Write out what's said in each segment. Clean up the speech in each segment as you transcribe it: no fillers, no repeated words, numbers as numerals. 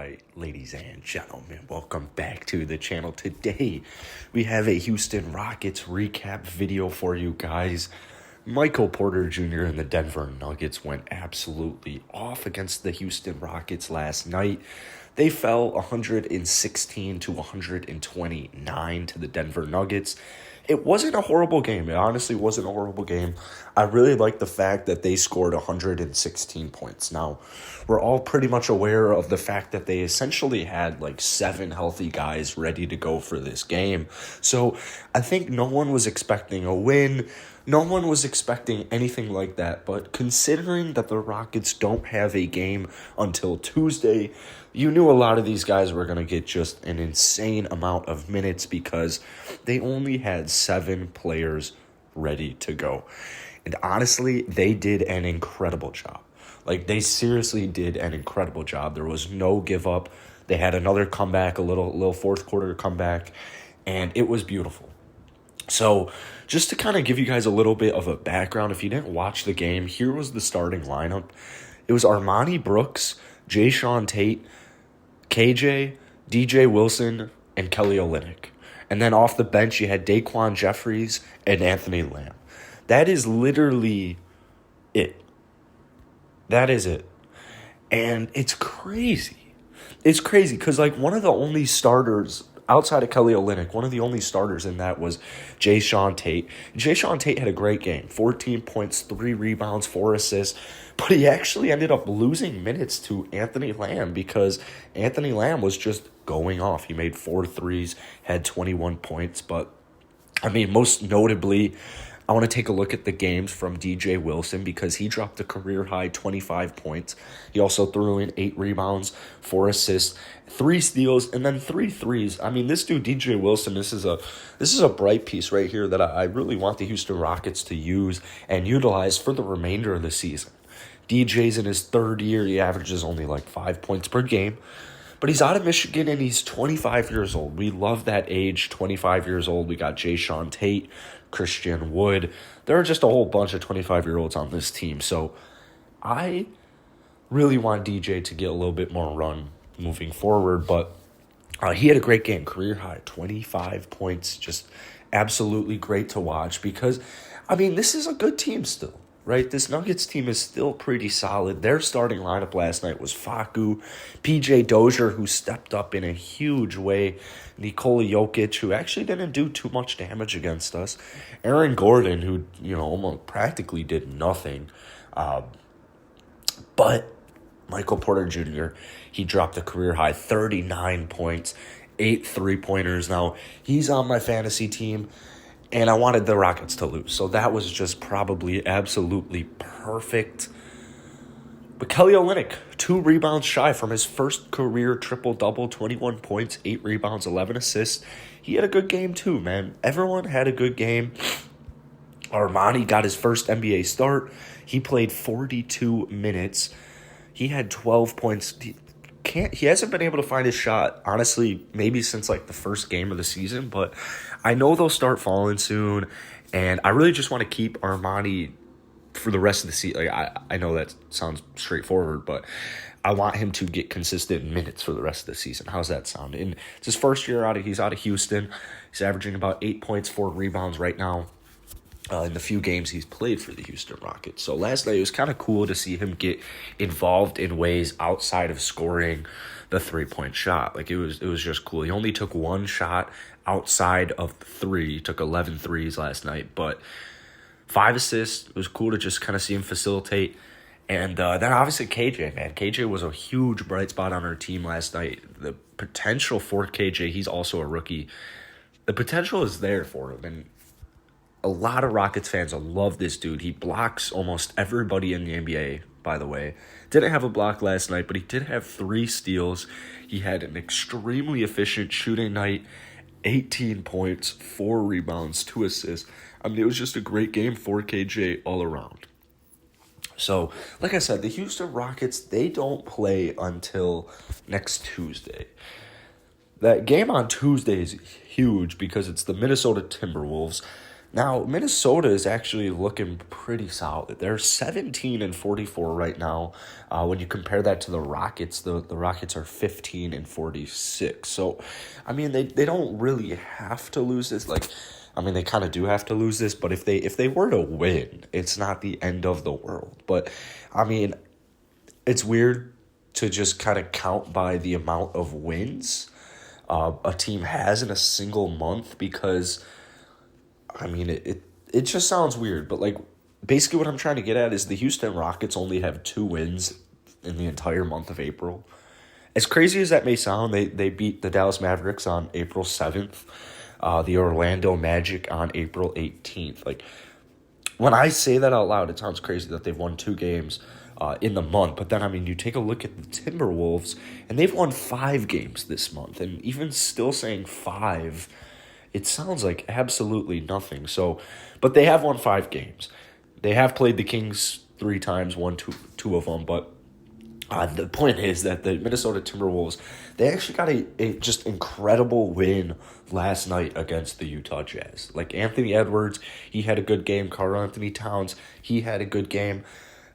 right, ladies and gentlemen, welcome back to the channel. Today, we have a Houston Rockets recap video for you guys. Michael Porter Jr. and the Denver Nuggets went absolutely off against the Houston Rockets last night. They fell 116 to 129 to the Denver Nuggets. It wasn't a horrible game. It honestly wasn't a horrible game. I really like the fact that they scored 116 points. Now, we're all pretty much aware of the fact that they essentially had like 7 healthy guys ready to go for this game. So I think no one was expecting a win. No one was expecting anything like that, but considering that the Rockets don't have a game until Tuesday, you knew a lot of these guys were going to get just an insane amount of minutes because they only had 7 players ready to go. And honestly, they did an incredible job. Like, they seriously did an incredible job. There was no give up. They had another comeback, a little fourth quarter comeback, and it was beautiful. So, just to kind of give you guys a little bit of a background, if you didn't watch the game, here was the starting lineup. It was Armoni Brooks, Jae'Sean Tate, KJ, DJ Wilson, and Kelly Olynyk. And then off the bench, you had Daquan Jeffries and Anthony Lamb. That is literally it. That is it. And it's crazy. It's crazy because, like, one of the only starters outside of Kelly Olynyk, one of the only starters in that was Jae'Sean Tate. Jae'Sean Tate had a great game, 14 points, 3 rebounds, 4 assists, but he actually ended up losing minutes to Anthony Lamb because Anthony Lamb was just going off. He made 4 threes, had 21 points, but, I mean, most notably, I want to take a look at the games from DJ Wilson because he dropped a career-high 25 points. He also threw in 8 rebounds, 4 assists, 3 steals, and then 3 threes. I mean, this dude, DJ Wilson, this is a bright piece right here that I really want the Houston Rockets to use and utilize for the remainder of the season. DJ's in his 3rd year. He averages only like 5 points per game. But he's out of Michigan, and he's 25 years old. We love that age, 25 years old. We got Jae'Sean Tate, Christian Wood. There are just a whole bunch of 25-year-olds on this team. So I really want DJ to get a little bit more run moving forward. But he had a great game, career high, 25 points. Just absolutely great to watch because, I mean, this is a good team still. Right, this Nuggets team is still pretty solid. Their starting lineup last night was Facu, PJ Dozier, who stepped up in a huge way, Nikola Jokic, who actually didn't do too much damage against us, Aaron Gordon, who, almost practically did nothing, but Michael Porter Jr., he dropped a career-high 39 points, 8 3-pointers. Now, he's on my fantasy team, and I wanted the Rockets to lose. So that was just probably absolutely perfect. But Kelly Olynyk, 2 rebounds shy from his first career triple-double, 21 points, 8 rebounds, 11 assists. He had a good game too, man. Everyone had a good game. Armoni got his first NBA start. He played 42 minutes. He had 12 points. He hasn't been able to find his shot, honestly, maybe since like the first game of the season, but I know they'll start falling soon, and I really just want to keep Armoni for the rest of the season. Like, I know that sounds straightforward, but I want him to get consistent minutes for the rest of the season. How's that sound? And it's his first year he's out of Houston. He's averaging about 8 points, 4 rebounds right now. In the few games he's played for the Houston Rockets. So last night it was kind of cool to see him get involved in ways outside of scoring the 3-point shot. Like, it was just cool. He only took 1 shot outside of 3. He took 11 threes last night, but 5 assists. It was cool to just kind of see him facilitate. And then obviously KJ, man. KJ was a huge bright spot on our team last night. The potential for KJ, he's also a rookie. The potential is there for him, and a lot of Rockets fans love this dude. He blocks almost everybody in the NBA, by the way. Didn't have a block last night, but he did have 3 steals. He had an extremely efficient shooting night, 18 points, 4 rebounds, 2 assists. I mean, it was just a great game for KJ all around. So, like I said, the Houston Rockets, they don't play until next Tuesday. That game on Tuesday is huge because it's the Minnesota Timberwolves. Now, Minnesota is actually looking pretty solid. They're 17-44 right now. When you compare that to the Rockets, the Rockets are 15-46. So, I mean, they don't really have to lose this. Like, I mean, they kind of do have to lose this, but if they were to win, it's not the end of the world. But, I mean, it's weird to just kind of count by the amount of wins a team has in a single month because I mean, it just sounds weird, but like basically what I'm trying to get at is the Houston Rockets only have 2 wins in the entire month of April. As crazy as that may sound, they beat the Dallas Mavericks on April 7th, the Orlando Magic on April 18th. Like when I say that out loud, it sounds crazy that they've won 2 games in the month. But then, I mean, you take a look at the Timberwolves, and they've won 5 games this month. And even still saying 5, it sounds like absolutely nothing. So, but they have won 5 games. They have played the Kings 3 times, won two of them. But the point is that the Minnesota Timberwolves, they actually got a just incredible win last night against the Utah Jazz. Like Anthony Edwards, he had a good game. Karl-Anthony Towns, he had a good game.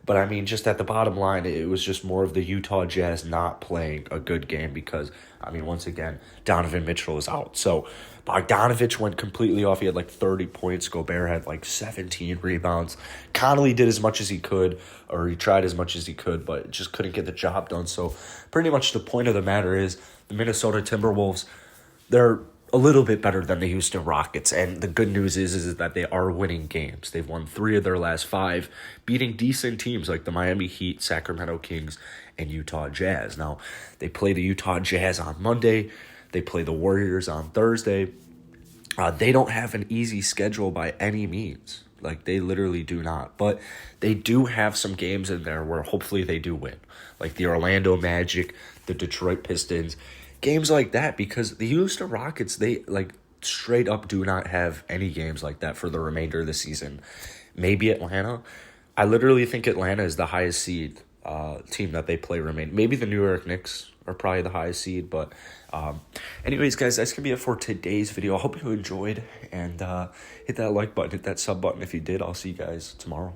But I mean, just at the bottom line, it was just more of the Utah Jazz not playing a good game because, I mean, once again, Donovan Mitchell is out. So Bogdanovich went completely off. He had like 30 points. Gobert had like 17 rebounds. Connolly did as much as he could, or he tried as much as he could, but just couldn't get the job done. So pretty much the point of the matter is the Minnesota Timberwolves, they're a little bit better than the Houston Rockets. And the good news is that they are winning games. They've won 3 of their last 5, beating decent teams like the Miami Heat, Sacramento Kings, and Utah Jazz. Now, they play the Utah Jazz on Monday. They play the Warriors on Thursday. They don't have an easy schedule by any means. Like, they literally do not. But they do have some games in there where hopefully they do win. Like the Orlando Magic, the Detroit Pistons, games like that, because the Houston Rockets, they like straight up do not have any games like that for the remainder of the season. Maybe Atlanta. I literally think Atlanta is the highest seed team that they play remain. Maybe the New York Knicks are probably the highest seed, but anyways, guys, that's gonna be it for today's video. I hope you enjoyed, and hit that like button, hit that sub button if you did. I'll see you guys tomorrow.